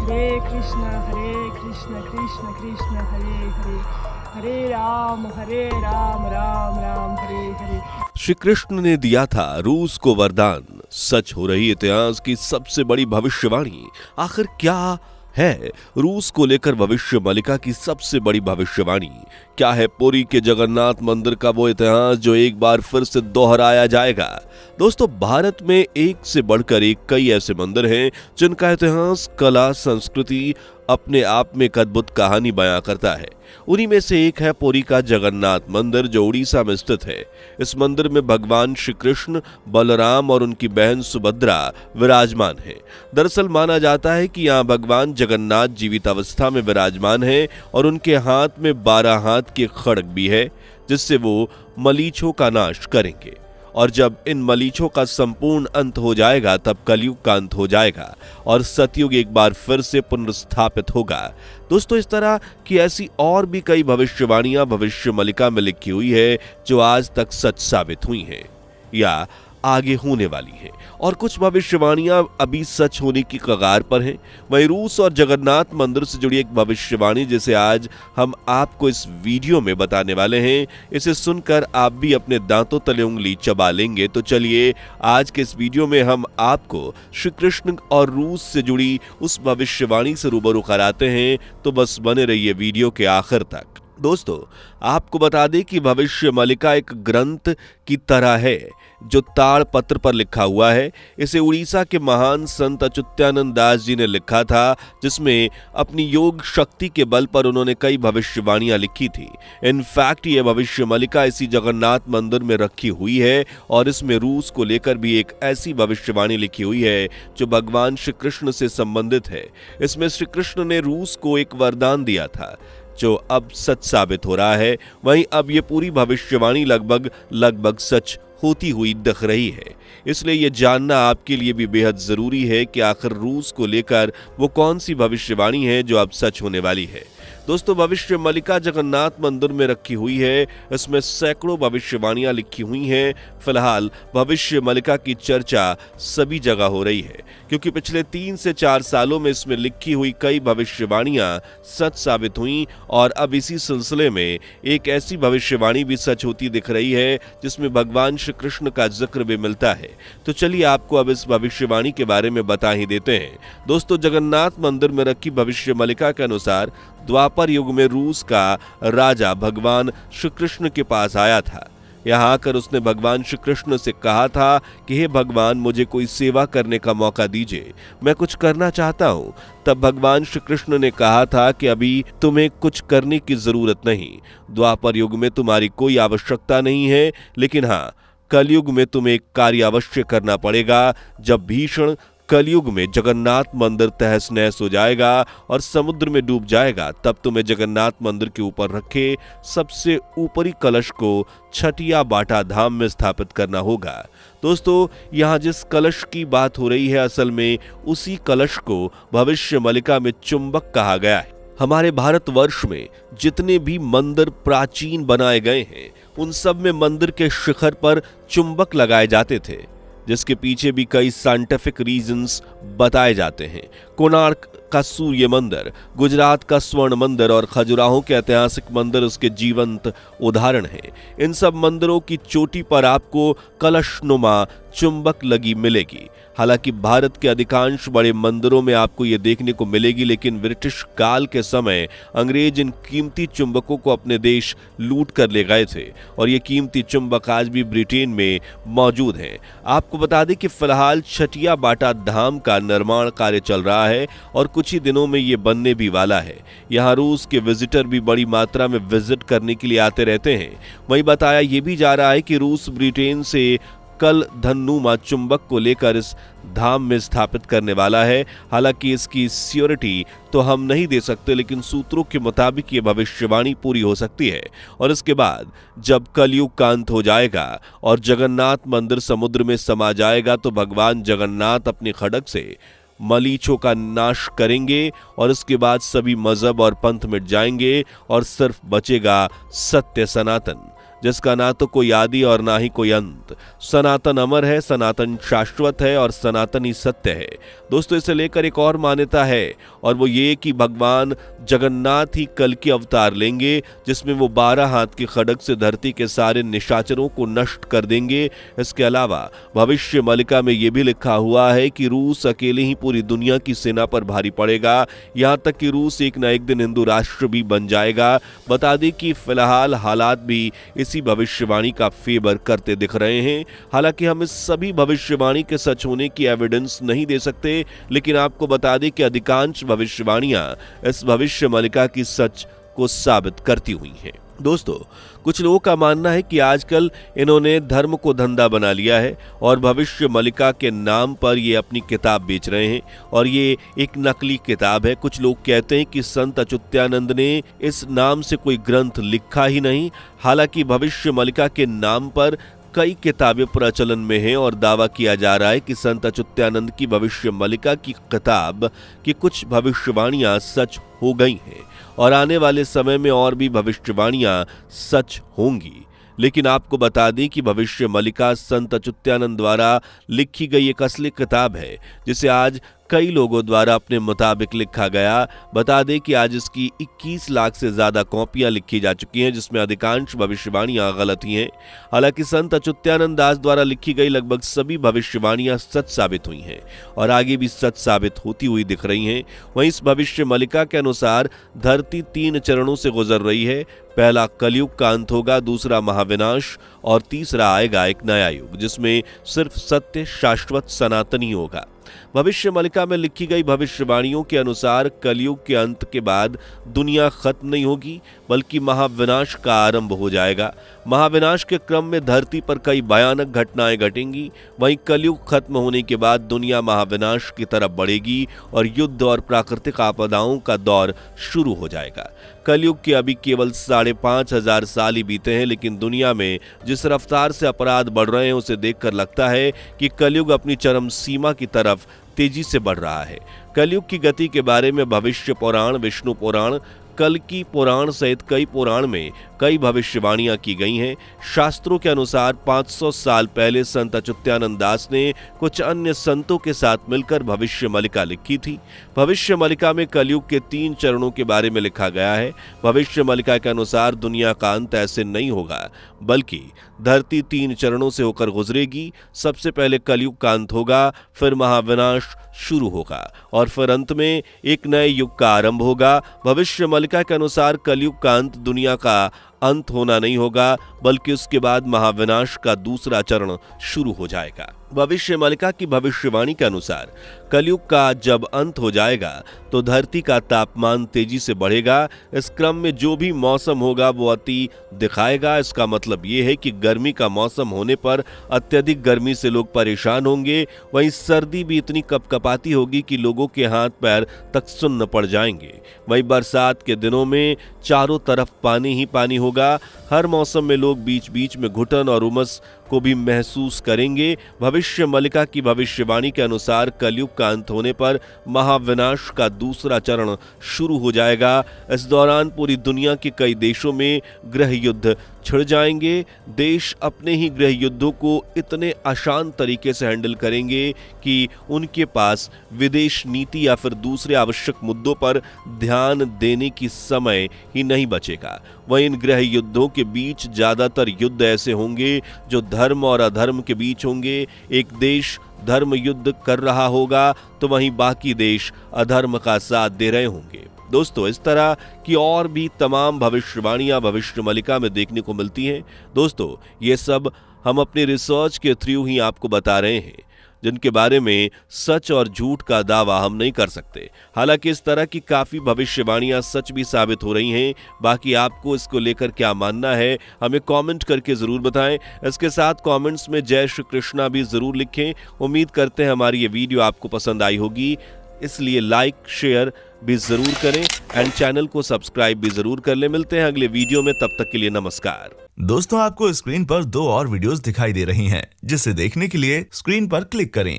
कृष्ण कृष्ण कृष्ण हरे हरे, हरे राम राम राम हरे हरे। श्री कृष्ण ने दिया था रूस को वरदान, सच हो रही इतिहास की सबसे बड़ी भविष्यवाणी। आखिर क्या है रूस को लेकर भविष्य मलिका की सबसे बड़ी भविष्यवाणी? क्या है पुरी के जगन्नाथ मंदिर का वो इतिहास जो एक बार फिर से दोहराया जाएगा? दोस्तों, भारत में एक से बढ़कर एक कई ऐसे मंदिर हैं जिनका इतिहास, कला, संस्कृति अपने आप में एक अद्भुत कहानी बयां करता है। उन्हीं में से एक है पुरी का जगन्नाथ मंदिर जो उड़ीसा में स्थित है। इस मंदिर में भगवान श्री कृष्ण, बलराम और उनकी बहन सुभद्रा विराजमान हैं। दरअसल माना जाता है कि यहाँ भगवान जगन्नाथ जीवित अवस्था में विराजमान हैं और उनके हाथ में 12 हाथ के खड्ग भी है, जिससे वो मलीचों का नाश करेंगे। और जब इन मलीचों का संपूर्ण अंत हो जाएगा तब कलयुग का अंत हो जाएगा और सतयुग एक बार फिर से पुनर्स्थापित होगा। दोस्तों, इस तरह की ऐसी और भी कई भविष्यवाणियां भविष्य मलिका में लिखी हुई है जो आज तक सच साबित हुई हैं या आगे होने वाली हैं, और कुछ भविष्यवाणियां अभी सच होने की कगार पर हैं। वहीं रूस और जगन्नाथ मंदिर से जुड़ी एक भविष्यवाणी जिसे आज हम आपको इस वीडियो में बताने वाले हैं, इसे सुनकर आप भी अपने दांतों तले उंगली चबा लेंगे। तो चलिए आज के इस वीडियो में हम आपको श्री कृष्ण और रूस से जुड़ी उस भविष्यवाणी से रूबरू कराते हैं, तो बस बने रहिए वीडियो के आखिर तक। दोस्तों, आपको बता दें कि भविष्य मलिका एक ग्रंथ की तरह है जो ताड़ पत्र पर लिखा हुआ है। इसे उड़ीसा के महान संत अच्युतानंद दास जी ने लिखा था, जिसमें अपनी योग शक्ति के बल पर उन्होंने कई भविष्यवाणियां लिखी थी। इनफैक्ट ये भविष्य मलिका इसी जगन्नाथ मंदिर में रखी हुई है और इसमें रूस को लेकर भी एक ऐसी भविष्यवाणी लिखी हुई है जो भगवान श्री कृष्ण से संबंधित है। इसमें श्री कृष्ण ने रूस को एक वरदान दिया था जो अब सच साबित हो रहा है। वहीं अब ये पूरी भविष्यवाणी लगभग सच होती हुई दिख रही है। इसलिए ये जानना आपके लिए भी बेहद जरूरी है कि आखिर रूस को लेकर वो कौन सी भविष्यवाणी है जो अब सच होने वाली है। दोस्तों, भविष्य मलिका जगन्नाथ मंदिर में रखी हुई है। इसमें सैकड़ों भविष्यवाणियां लिखी हुई हैं। फिलहाल भविष्य मलिका की चर्चा सभी जगह हो रही है क्योंकि पिछले 3 से 4 सालों में इसमें लिखी हुई कई भविष्यवाणियां सच साबित हुई और अब इसी सिलसिले में एक ऐसी भविष्यवाणी भी सच होती दिख रही है जिसमें भगवान श्री कृष्ण का जिक्र भी मिलता है। तो चलिए आपको अब इस भविष्यवाणी के बारे में बता ही देते हैं। दोस्तों, जगन्नाथ मंदिर में रखी भविष्य मलिका के अनुसार द्वापर युग में रूस का राजा भगवान श्री कृष्ण के पास आया था। यहाँ आकर उसने भगवान श्री कृष्ण से कहा था कि हे भगवान, मुझे कोई सेवा करने का मौका दीजिए, मैं कुछ करना चाहता हूँ। तब भगवान श्री कृष्ण ने कहा था कि अभी तुम्हें कुछ करने की जरूरत नहीं, द्वापर युग में तुम्हारी कोई आवश्यकता नहीं है, लेकिन हाँ, कलयुग में तुम्हें एक कार्य अवश्य करना पड़ेगा। जब भीषण कलयुग में जगन्नाथ मंदिर तहस नहस हो जाएगा और समुद्र में डूब जाएगा, तब तुम्हें जगन्नाथ मंदिर के ऊपर रखे सबसे ऊपरी कलश को छठिया बाटा धाम में स्थापित करना होगा। दोस्तों, यहाँ जिस कलश की बात हो रही है, असल में उसी कलश को भविष्य मलिका में चुंबक कहा गया है। हमारे भारतवर्ष में जितने भी मंदिर प्राचीन बनाए गए हैं, उन सब में मंदिर के शिखर पर चुंबक लगाए जाते थे, जिसके पीछे भी कई साइंटिफिक रीजंस बताए जाते हैं। कोणार्क का सूर्य मंदिर, गुजरात का स्वर्ण मंदिर और खजुराहो के ऐतिहासिक मंदिर उसके जीवंत उदाहरण हैं। इन सब मंदिरों की चोटी पर आपको कलशनुमा चुंबक लगी मिलेगी। हालांकि भारत के अधिकांश बड़े मंदिरों में आपको ये देखने को मिलेगी, लेकिन ब्रिटिश काल के समय अंग्रेज इन कीमती चुंबकों को अपने देश लूट कर ले गए थे और ये कीमती चुंबक आज भी ब्रिटेन में मौजूद हैं। आपको बता दें कि फिलहाल छठिया बाटा धाम का निर्माण कार्य चल रहा है और कुछ ही दिनों में ये बनने भी वाला है। यहाँ रूस के विजिटर भी बड़ी मात्रा में विजिट करने के लिए आते रहते हैं। वहीं बताया ये भी जा रहा है कि रूस ब्रिटेन से कल धनुमा चुंबक को लेकर इस धाम में स्थापित करने वाला है। हालांकि इसकी श्योरिटी तो हम नहीं दे सकते, लेकिन सूत्रों के मुताबिक ये भविष्यवाणी पूरी हो सकती है। और इसके बाद जब कलयुग का अंत हो जाएगा और जगन्नाथ मंदिर समुद्र में समा जाएगा, तो भगवान जगन्नाथ अपने खड्ग से मलीचों का नाश करेंगे और इसके बाद सभी मजहब और पंथ मिट जाएंगे और सिर्फ बचेगा सत्य सनातन। जिसका ना तो कोई आदि और ना ही कोई अंत। सनातन अमर है, सनातन शाश्वत है और सनातन ही सत्य है। दोस्तों, इसे लेकर एक और मान्यता है और वो ये कि भगवान जगन्नाथ ही कल की अवतार लेंगे, जिसमें वो 12 हाथ के खड्ग से धरती के सारे निशाचरों को नष्ट कर देंगे। इसके अलावा भविष्य मलिका में ये भी लिखा हुआ है कि रूस अकेले ही पूरी दुनिया की सेना पर भारी पड़ेगा, यहाँ तक कि रूस एक न एक दिन हिंदू राष्ट्र भी बन जाएगा। बता दें कि फिलहाल हालात भी इसी भविष्यवाणी का फेवर करते दिख रहे हैं। हालांकि हम इस सभी भविष्यवाणी के सच होने की एविडेंस नहीं दे सकते, लेकिन आपको बता दें कि अधिकांश भविष्यवाणियां इस भविष्य मलिका की सच को साबित करती हुई हैं। दोस्तों, कुछ लोगों का मानना है कि आजकल इन्होंने धर्म को धंधा बना लिया है और भविष्य मलिका के नाम पर ये अपनी किताब बेच रहे हैं और ये एक नकली किताब है। कुछ लोग कहते हैं कि संत अच्युतानंद ने इस नाम से कोई ग्रंथ लिखा ही नहीं। हालांकि भविष्य मलिका के नाम पर कई किताबें प्रचलन में हैं और दावा किया जा रहा है कि संत अच्युतानंद की भविष्य मलिका की किताब की कुछ भविष्यवाणियां सच हो गई हैं और आने वाले समय में और भी भविष्यवाणियां सच होंगी। लेकिन आपको बता दें कि भविष्य मलिका संत अच्युतानंद द्वारा लिखी गई एक असली किताब है, जिसे आज कई लोगों द्वारा अपने मुताबिक लिखा गया। बता दें कि आज इसकी 21 लाख से ज्यादा कॉपियां लिखी जा चुकी हैं, जिसमें अधिकांश भविष्यवाणियां गलत ही हैं। हालांकि संत अच्युतानंद दास द्वारा लिखी गई लगभग सभी भविष्यवाणियां सच साबित हुई हैं और आगे भी सच साबित होती हुई दिख रही हैं। वहीं इस भविष्य मलिका के अनुसार धरती 3 चरणों से गुजर रही है। पहला कलयुग का अंत होगा, दूसरा महाविनाश और तीसरा आएगा एक नया युग, जिसमें सिर्फ सत्य शाश्वत सनातनी होगा। भविष्य मलिका में लिखी गई भविष्यवाणियों के अनुसार कलयुग के अंत के बाद दुनिया खत्म नहीं होगी, बल्कि महाविनाश का आरंभ हो जाएगा। महाविनाश के क्रम में धरती पर कई भयानक घटनाएं घटेंगी। वहीं कलयुग खत्म होने के बाद दुनिया महाविनाश की तरफ बढ़ेगी और युद्ध और प्राकृतिक आपदाओं का दौर शुरू हो जाएगा। कलयुग के अभी केवल 5,500 साल ही बीते हैं, लेकिन दुनिया में जिस रफ्तार से अपराध बढ़ रहे हैं उसे देखकर लगता है कि कलयुग अपनी चरम सीमा की तरफ तेजी से बढ़ रहा है। कलयुग की गति के बारे में भविष्य पुराण, विष्णु पुराण, कल्कि पुराण सहित कई पुराण में कई भविष्यवाणियां की गई हैं। शास्त्रों के अनुसार 500 साल पहले संत अच्युतानंद दास ने कुछ अन्य संतों के साथ मिलकर भविष्य मलिका लिखी थी। भविष्य मलिका में कलयुग के 3 चरणों के बारे में लिखा गया है। भविष्य मलिका के अनुसार दुनिया का अंत ऐसे नहीं होगा, बल्कि धरती 3 चरणों से होकर गुजरेगी। सबसे पहले कलयुग का अंत होगा, फिर महाविनाश शुरू होगा और फिर अंत में एक नए युग का आरंभ होगा। भविष्य मलिका के अनुसार कलयुग का अंत दुनिया का अंत होना नहीं होगा, बल्कि उसके बाद महाविनाश का दूसरा चरण शुरू हो जाएगा। भविष्य मलिका की भविष्यवाणी के अनुसार कलयुग का जब अंत हो जाएगा तो धरती का तापमान तेजी से बढ़ेगा। इस क्रम में जो भी मौसम होगा वो अति दिखाएगा। इसका मतलब ये है कि गर्मी का मौसम होने पर अत्यधिक गर्मी से लोग परेशान होंगे। वहीं सर्दी भी इतनी कपकपाती होगी कि लोगों के हाथ पैर तक सुन्न पड़ जाएंगे। वहीं बरसात के दिनों में चारों तरफ पानी ही पानी होगा। हर मौसम में लोग बीच बीच में घुटन और उमस को भी महसूस करेंगे। भविष्य मलिका की भविष्यवाणी के अनुसार कलयुग का अंत होने पर महाविनाश का दूसरा चरण शुरू हो जाएगा। इस दौरान पूरी दुनिया के कई देशों में गृह युद्ध छिड़ जाएंगे। देश अपने ही गृह युद्धों को इतने आसान तरीके से हैंडल करेंगे कि उनके पास विदेश नीति या फिर दूसरे आवश्यक मुद्दों पर ध्यान देने की समय ही नहीं बचेगा। वहीं इन गृह युद्धों के बीच ज्यादातर युद्ध ऐसे होंगे जो धर्म और अधर्म के बीच होंगे। एक देश धर्म युद्ध कर रहा होगा तो वहीं बाकी देश अधर्म का साथ दे रहे होंगे। दोस्तों, इस तरह की और भी तमाम भविष्यवाणियां भविष्य मलिका में देखने को मिलती हैं। दोस्तों, ये सब हम अपनी रिसर्च के थ्रू ही आपको बता रहे हैं, जिनके बारे में सच और झूठ का दावा हम नहीं कर सकते। हालांकि इस तरह की काफी भविष्यवाणियां सच भी साबित हो रही हैं। बाकी आपको इसको लेकर क्या मानना है हमें कमेंट करके जरूर बताएं। इसके साथ कमेंट्स में जय श्री कृष्णा भी जरूर लिखें। उम्मीद करते हैं हमारी ये वीडियो आपको पसंद आई होगी, इसलिए लाइक शेयर भी जरूर करें एंड चैनल को सब्सक्राइब भी जरूर कर लें। मिलते हैं अगले वीडियो में, तब तक के लिए नमस्कार। दोस्तों, आपको स्क्रीन पर 2 और वीडियोस दिखाई दे रही हैं, जिसे देखने के लिए स्क्रीन पर क्लिक करें।